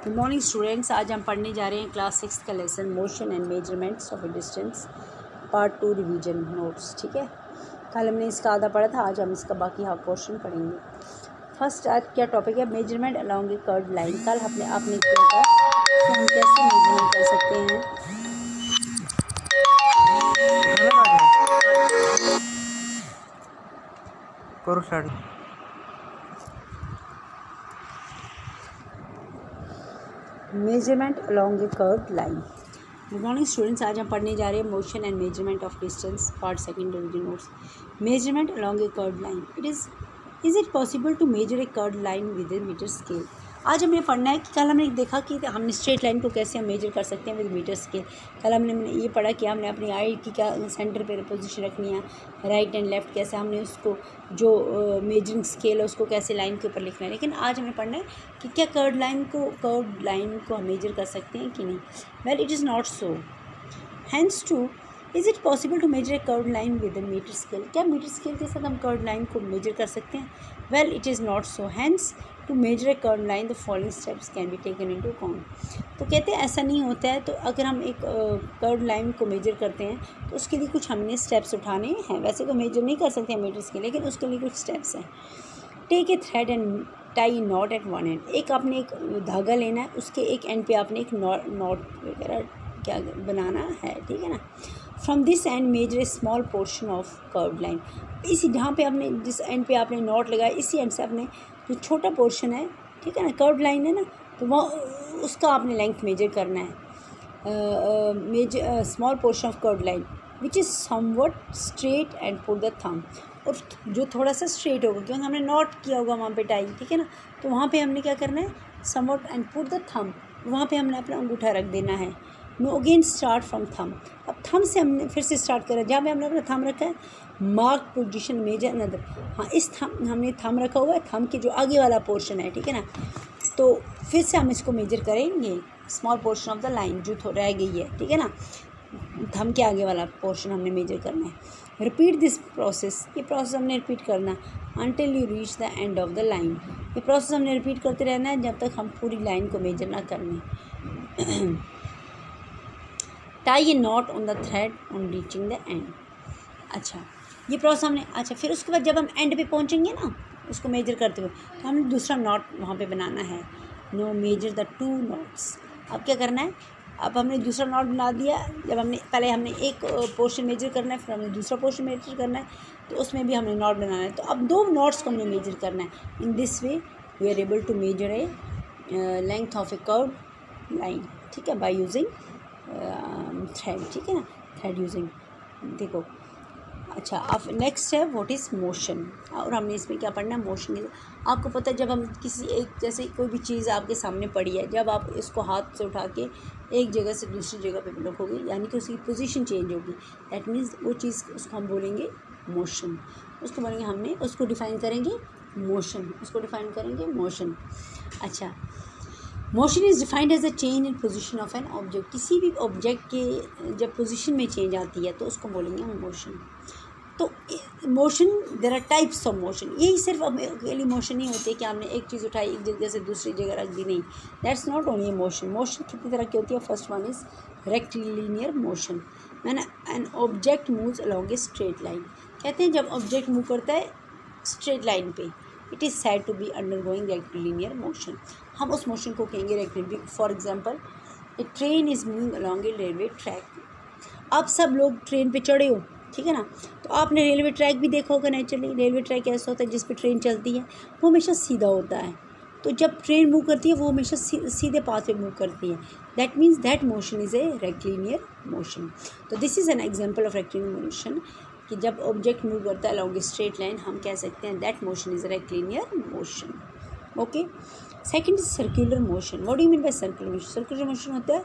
Good morning students. आज हम पढ़ने जा रहे हैं क्लास 6 का lesson motion and measurements of A distance part 2 revision notes. ठीक है, कल हमने इसका आधा पढ़ा था, आज हम इसका बाकी हाफ पोर्शन पढ़ेंगे। फर्स्ट आज क्या टॉपिक है? Measurement along a curved line. कल आपने किया था कि हम कैसे मेजरमेंट कर सकते हैं। Measurement along a curved line. Good morning students. आज हम पढ़ने जा रहे हैं motion and measurement of distance part second revision notes. Measurement along a curved line. Is it possible to measure a curved line with a metre scale. आज हमें पढ़ना है कि कल हमने देखा कि हमने स्ट्रेट लाइन को कैसे हम मेजर कर सकते हैं विद मीटर स्केल। कल हमने ये पढ़ा कि हमने अपनी आई की क्या सेंटर पे पोजीशन रखनी है, राइट एंड लेफ्ट कैसे हमने उसको जो मेजरिंग स्केल है उसको कैसे लाइन के ऊपर लिखना है। लेकिन आज हमें पढ़ना है कि क्या कर्व्ड लाइन को हम मेजर कर सकते हैं कि नहीं। Well it is not so. Hence to is it possible to measure a curved line with a metre scale. क्या मीटर स्केल के साथ हम कर्व्ड लाइन को मेजर कर सकते हैं? Well it is not so. Hence to measure a curved line the following steps can be taken into account. तो कहते हैं ऐसा नहीं होता है। तो अगर हम एक कर्व्ड लाइन को मेजर करते हैं तो उसके लिए कुछ हमने स्टेप्स उठाने हैं। वैसे तो मेजर नहीं कर सकते हैं मीटर स्केल, लेकिन उसके लिए कुछ स्टेप्स हैं। Take a thread and tie knot at one end. एक आपने एक धागा लेना है, उसके एक एंड पे आपने एक नॉट वगैरह क्या बनाना है, ठीक है ना। From this end measure a small portion of curved line. इसी जहाँ पे आपने जिस एंड पे आपने नॉट लगाया, इसी एंड से आपने जो छोटा पोर्शन है, ठीक है ना, कर्व्ड लाइन है ना, तो वह उसका आपने लेंथ मेजर करना है। Measure small portion of curved line which is somewhat straight and put the thumb. और जो थोड़ा सा स्ट्रेट होगा क्योंकि हमने नॉट किया होगा वहाँ पे टाई, ठीक है ना, तो वहाँ पे हमने क्या करना है, somewhat and put the thumb, वहाँ पे हमने अपना अंगूठा रख देना है। No again start from thumb. अब थंब से हमने फिर से स्टार्ट करा, जहाँ पे हमने अपना थंब रखा है, मार्क पोजीशन मेजर अनदर। हाँ, इस थंब हमने थंब रखा हुआ है, थंब के जो आगे वाला पोर्शन है, ठीक है ना, तो फिर से हम इसको मेजर करेंगे small portion of the line जो रह गई है, ठीक है ना, थंब के आगे वाला पोर्शन हमने मेजर करना है। रिपीट दिस प्रोसेस, ये प्रोसेस हमने रिपीट करना until you reach the end of the line. ये प्रोसेस हमने रिपीट करते रहना है जब तक हम पूरी लाइन को मेजर ना कर लें। Tie A not on the thread on reaching the end. अच्छा, ये प्रोसेस हमने, अच्छा फिर उसके बाद जब हम एंड पे पहुंचेंगे ना उसको मेजर करते हुए, तो हमने दूसरा नॉट वहाँ पे बनाना है। No measure the two knots. अब क्या करना है, अब हमने दूसरा नॉट बना दिया। जब हमने हमने एक पोर्शन मेजर करना है, फिर हमने दूसरा पोर्शन मेजर करना है, तो उसमें भी हमने नॉट बनाना है। तो अब दो नॉट्स को हमने मेजर करना है। In this way we are able to measure a length of a curved line, ठीक है, बाय यूजिंग थ्रेड, ठीक है ना, थ्रेड यूजिंग। देखो, अच्छा अब नेक्स्ट है व्हाट इज़ मोशन। और हमने इसमें क्या पढ़ना है, मोशन। आपको पता है जब हम किसी एक, जैसे कोई भी चीज़ आपके सामने पड़ी है, जब आप इसको हाथ से उठा के एक जगह से दूसरी जगह पे रखोगे, यानी कि उसकी पोजीशन चेंज होगी, दैट मीन्स वो चीज़, उसको हम बोलेंगे मोशन। उसको बोलेंगे, हमने उसको डिफ़ाइन करेंगे मोशन, उसको डिफ़ाइन करेंगे मोशन। अच्छा, motion is defined as a change in position of an object. किसी भी ऑब्जेक्ट के जब पोजीशन में चेंज आती है तो उसको बोलेंगे हम मोशन। तो motion, there are types of motion. यही सिर्फ अकेली मोशन नहीं होती कि हमने एक चीज़ उठाई एक जगह से दूसरी जगह रख दी, नहीं, that's not only motion. Motion कितनी तरह की होती है? First one is rectilinear motion, when an object moves along a straight line. कहते हैं जब ऑब्जेक्ट मूव करता है स्ट्रेट लाइन पे, it is said to be undergoing rectilinear motion. हम उस मोशन को कहेंगे rectilinear. For example, a train is moving along a railway track. आप सब लोग ट्रेन पे चढ़े हो, ठीक है ना, तो आपने रेलवे ट्रैक भी देखा होगा नेचुरली। रेलवे ट्रैक ऐसा होता है जिस पे ट्रेन चलती है, वो हमेशा सीधा होता है। तो जब ट्रेन मूव करती है वो हमेशा सीधे पाथ पे मूव करती है। That means that motion is a rectilinear motion. तो this is an example of rectilinear motion, कि जब ऑब्जेक्ट मूव करता है अलॉन्ग ए स्ट्रेट लाइन, हम कह सकते हैं that motion is rectilinear motion. Okay, second is circular motion. What do you mean by circular motion? Circular motion होता है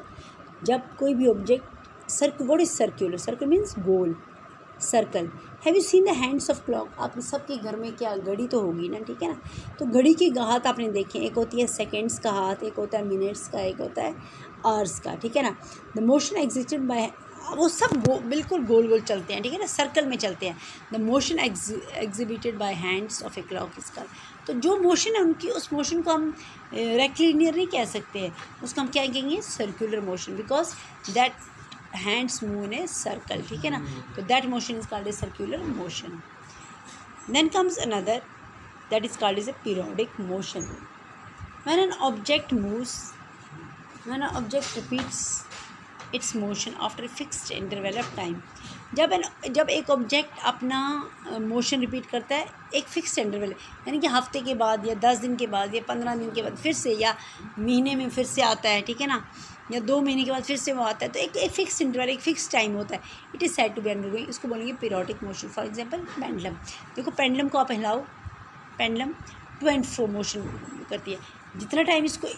जब कोई भी object what is circular? Circular means goal, circle. Have you seen the hands of clock? आप सबके घर में क्या घड़ी तो होगी ना, ठीक है ना, तो घड़ी के हाथ आपने देखे, एक होती है सेकेंड्स का हाथ, एक होता है मिनट्स का, एक होता है आवर्स का, ठीक है ना। द मोशन एग्जिस्टेड बाय, वो सब बिल्कुल गोल गोल चलते हैं, ठीक है ना, सर्कल में चलते हैं। The motion exhibited by hands of a clock is called. तो जो मोशन है उनकी, उस मोशन को हम रेक्टिलिनियर नहीं कह सकते हैं, उसको हम क्या कहेंगे, circular motion, because that hands move in a circle, ठीक है ना, तो that motion is called a circular motion. Then comes another that is called as a periodic motion. When an object moves, when an object repeats its motion after a fixed interval of time, जब एक object अपना motion repeat करता है एक fix interval, यानी कि हफ्ते के बाद या 10 दिन के बाद या 15 दिन के बाद फिर से, या महीने में फिर से आता है, ठीक है ना, या 2 महीने के बाद फिर से वो आता है, तो एक फिक्स इंटरवल, एक फिक्स टाइम होता है. It is said to be undergoing, इसको बोलेंगे periodic motion. For example pendulum, देखो पेंडुलम को आप हिलाओ, pendulum to and fro motion करती है, जितना टाइम इसको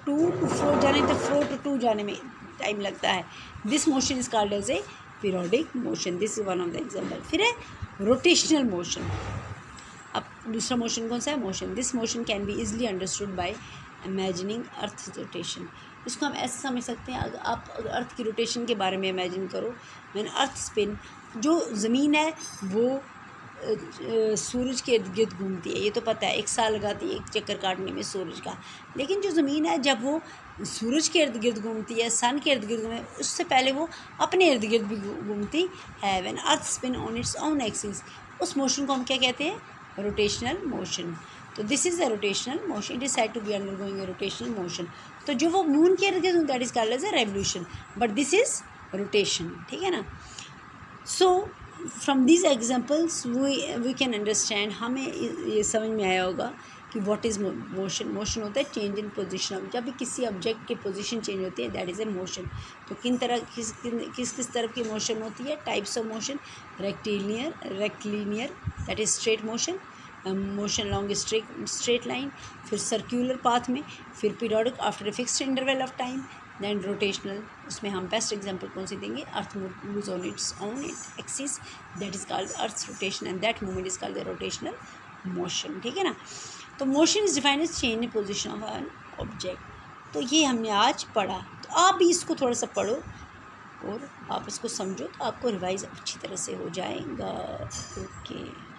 2 to 4 जाने तक, 4 to 2 जाने में टाइम लगता है. This motion is called as a periodic motion. This is one of the example. फिर है रोटेशनल मोशन. अब दूसरा मोशन कौन सा है, motion. This motion can be easily understood by imagining earth rotation. इसको हम ऐसे समझ सकते हैं, अगर आप अर्थ की रोटेशन के बारे में इमेजिन करो, मैंने अर्थ स्पिन, जो ज़मीन है वो सूरज के इर्द गिर्द घूमती है, ये तो पता है, 1 साल लगाती है एक चक्कर काटने में सूरज का. लेकिन जो ज़मीन है जब वो सूरज के इर्द गिर्द घूमती है, सन के इर्द गिर्द घूमती है, उससे पहले वो अपने इर्द गिर्द भी घूमती है. When earth spin on its own axis, उस मोशन को हम क्या कहते हैं, रोटेशनल मोशन. तो this is a rotational motion. It is said to be undergoing a rotational motion. तो जो वो मून के इर्द गिर्द, that is called as a revolution, but this is rotation, ठीक है ना. So from these examples we can understand, हमें ये समझ में आया होगा कि व्हाट इज़ मोशन. मोशन होता है चेंज इन पोजीशन. जब भी किसी ऑब्जेक्ट की पोजीशन चेंज होती है, दैट इज़ ए मोशन. तो किस तरह की मोशन होती है, types of motion, rectilinear that is straight motion, motion long straight line, फिर सर्क्यूलर पाथ में, फिर periodic after a fixed interval of time, then rotational. उसमें हम बेस्ट एग्जांपल कौन सी देंगे, earth moves on its own axis, that is called earth's rotation, and that movement is called the rotational motion, ठीक है ना. तो motion is defined as change in position of an object. तो ये हमने आज पढ़ा, तो आप भी इसको थोड़ा सा पढ़ो और आप इसको समझो, तो आपको रिवाइज अच्छी तरह से हो जाएगा. ओके,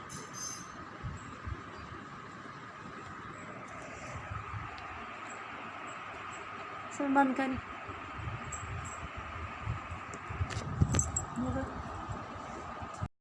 सब बंद करें.